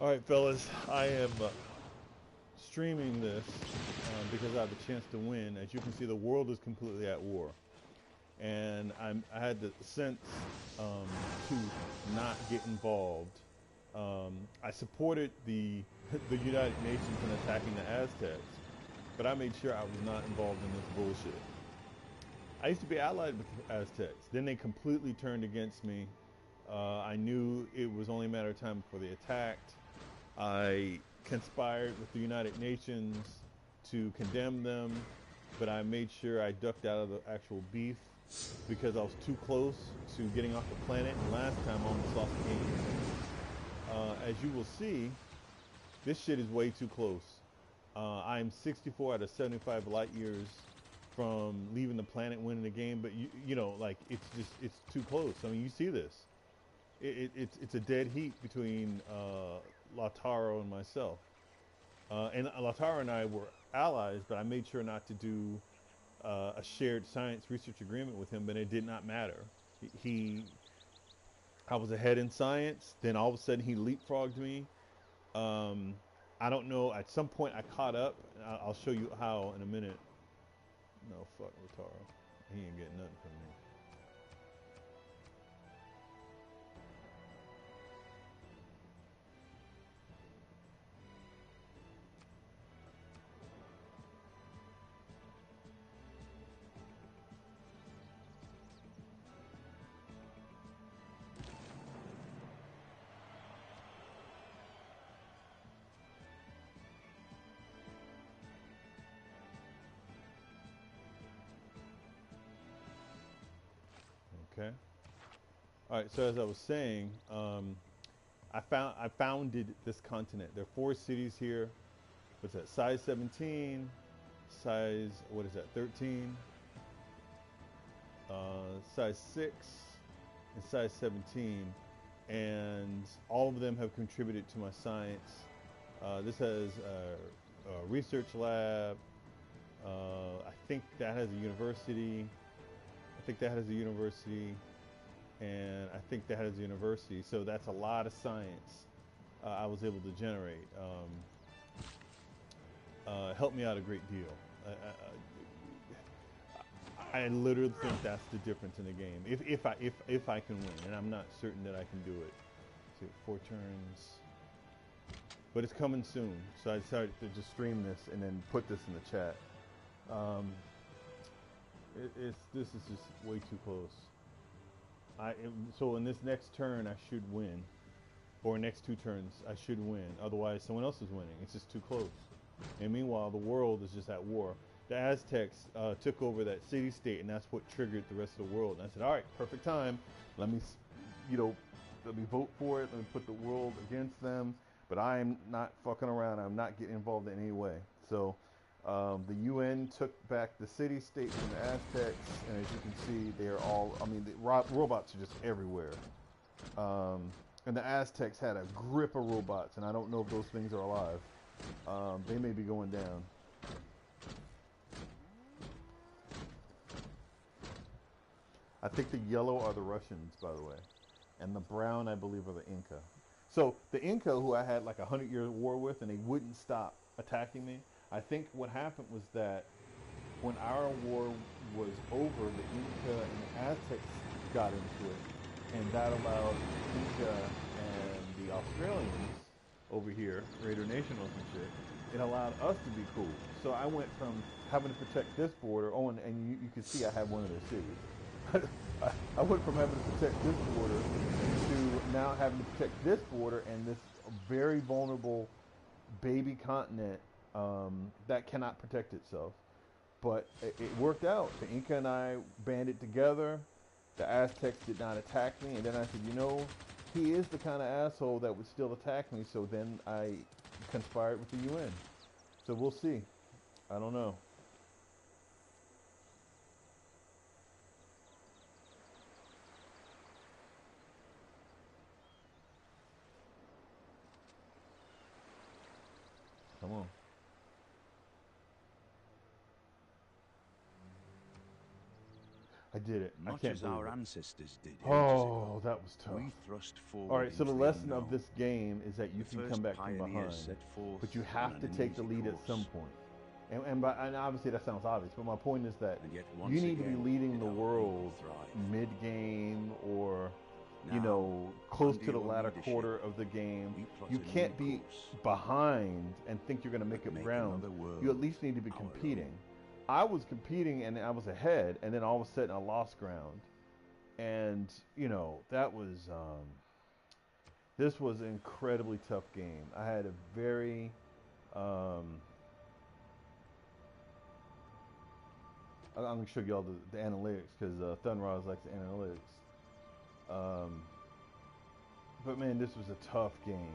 All right, fellas, I am streaming this because I have a chance to win. As you can see, the world is completely at war, and I had the sense to not get involved. I supported the the United Nations in attacking the Aztecs, but I made sure I was not involved in this bullshit. I used to be allied with the Aztecs. Then they completely turned against me. I knew it was only a matter of time before they attacked. I conspired with the United Nations to condemn them, but I made sure I ducked out of the actual beef because I was too close to getting off the planet. And last time I almost lost the game. As you will see, this shit is way too close. I'm 64 out of 75 light years from leaving the planet, winning the game, but you know, like it's too close. I mean, you see this. It's a dead heat between Lautaro and myself. And Lautaro and I were allies, but I made sure not to do a shared science research agreement with him, but it did not matter. I was ahead in science, then all of a sudden he leapfrogged me. Um, I don't know, at some point I caught up. I'll show you how in a minute. No, fuck Lautaro. He ain't getting nothing from me. Okay. All right. So as I was saying, I founded this continent. There are four cities here. What's that? Size 17, size what is that? 13, size 6, and size 17, and all of them have contributed to my science. This has a research lab. I think that has a university. I think that has a university, and I think that has a university. So that's a lot of science I was able to generate. Helped me out a great deal. I literally think that's the difference in the game. If I can win, and I'm not certain that I can do it. See, 4 turns, but it's coming soon. So I decided to just stream this and then put this in the chat. Um, this is just way too close. So in this next turn I should win, or next 2 turns I should win. Otherwise, someone else is winning. It's just too close. And meanwhile, the world is just at war. The Aztecs took over that city-state, and that's what triggered the rest of the world. And I said, all right, perfect time. Let me, you know, let me vote for it. Let me put the world against them. But I'm not fucking around. I'm not getting involved in any way. So the UN took back the city-state from the Aztecs, and as you can see, they are all, I mean, the robots are just everywhere. And the Aztecs had a grip of robots, and I don't know if those things are alive. They may be going down. I think the yellow are the Russians, by the way, and the brown, I believe, are the Inca. So the Inca, who I had like a 100-year war with, and they wouldn't stop attacking me. I think what happened was that when our war was over, the Inca and the Aztecs got into it, and that allowed Inca and the Australians over here, Raider Nation or some shit, it allowed us to be cool. So I went from having to protect this border, oh, and you can see I have one of their cities. I went from having to protect this border to now having to protect this border and this very vulnerable baby continent that cannot protect itself. But it worked out. The Inca and I banded together. The Aztecs did not attack me. And then I said, you know, he is the kind of asshole that would still attack me. So then I conspired with the UN. So we'll see. I don't know. Come on. I did it. I Much can't as believe our it. ancestors did ages Oh, ago, that was tough. we thrust forward All right, so the into the lesson of unknown. this game is that you The can first come back from pioneers behind, set forth but you on have to an take the uneasy lead at some course. point. And obviously that sounds obvious, but my point is that And yet you once need to be again leading did the our world people thrive. mid-game or, you Now, know, close under to the your latter leadership, quarter of the game. we plot You a can't new be course, behind and think you're going to make but up make ground. another world You at least need to be our competing. own. I was competing and I was ahead, and then all of a sudden I lost ground. And, you know, that was, this was an incredibly tough game. I had a very, I'm going to show you all the analytics because Thunderrise likes the analytics. But man, this was a tough game.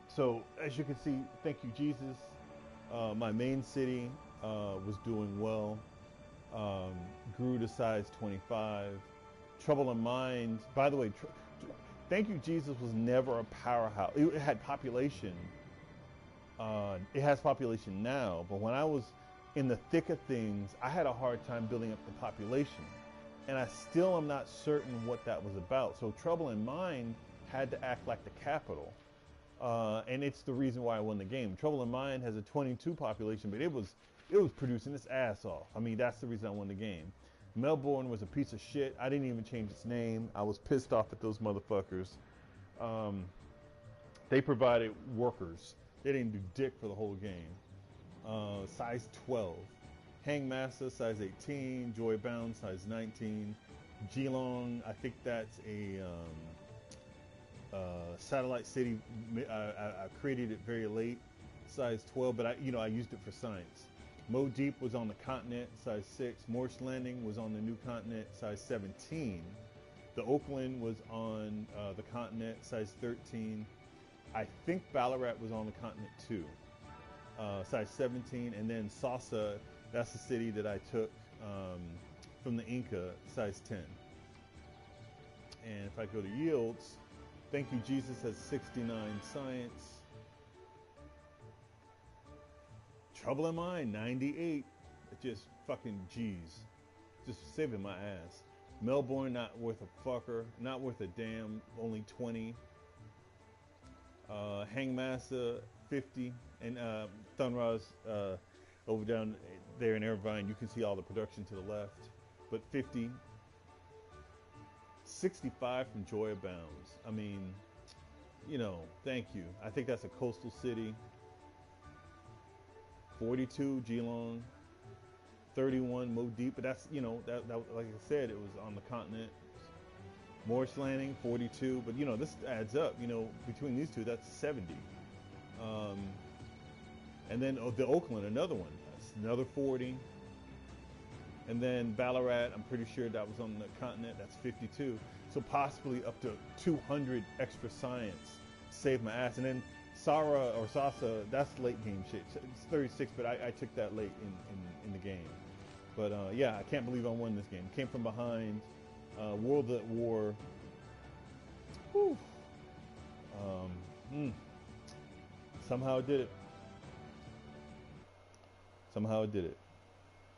So as you can see, thank you, Jesus. My main city was doing well. Grew to size 25. Trouble in Mind, by the way, Thank You, Jesus was never a powerhouse. It had population. It has population now, but when I was in the thick of things, I had a hard time building up the population. And I still am not certain what that was about. So Trouble in Mind had to act like the capital. And it's the reason why I won the game. Trouble in Mind has a 22 population, but it was producing its ass off. I mean, that's the reason I won the game. Melbourne was a piece of shit. I didn't even change its name. I was pissed off at those motherfuckers. They provided workers. They didn't do dick for the whole game. Size 12. Hangmaster, size 18. Joy Bound, size 19. Geelong, I think that's a satellite city. I created it very late, size 12, but I used it for science. Mo Deep was on the continent, size 6. Morse Landing was on the new continent, size 17. The Oakland was on the continent, size 13. I think Ballarat was on the continent too, size 17. And then Sasa, that's the city that I took from the Inca, size 10. And if I go to yields, Thank You, Jesus has 69 science. Trouble in Mind, 98. Just fucking G's. Just saving my ass. Melbourne, not worth a fucker. Not worth a damn. Only 20. Hangmaster, 50. And Thunrise, over down there in Irvine, you can see all the production to the left. But 50. 65 from Joy Abounds. I mean, thank you. I think that's a coastal city. 42 Geelong, 31 Mo Deep, but that's that like I said, it was on the continent. Morse Landing, 42, but this adds up. Between these two, that's 70. And then the Oakland, another one, that's another 40. And then Ballarat, I'm pretty sure that was on the continent, that's 52. So possibly up to 200 extra science. Saved my ass. And then Sasa, that's late game shit. It's 36, but I took that late in the game. But yeah, I can't believe I won this game. Came from behind. World at War. Whew. Somehow I did it. Somehow I did it.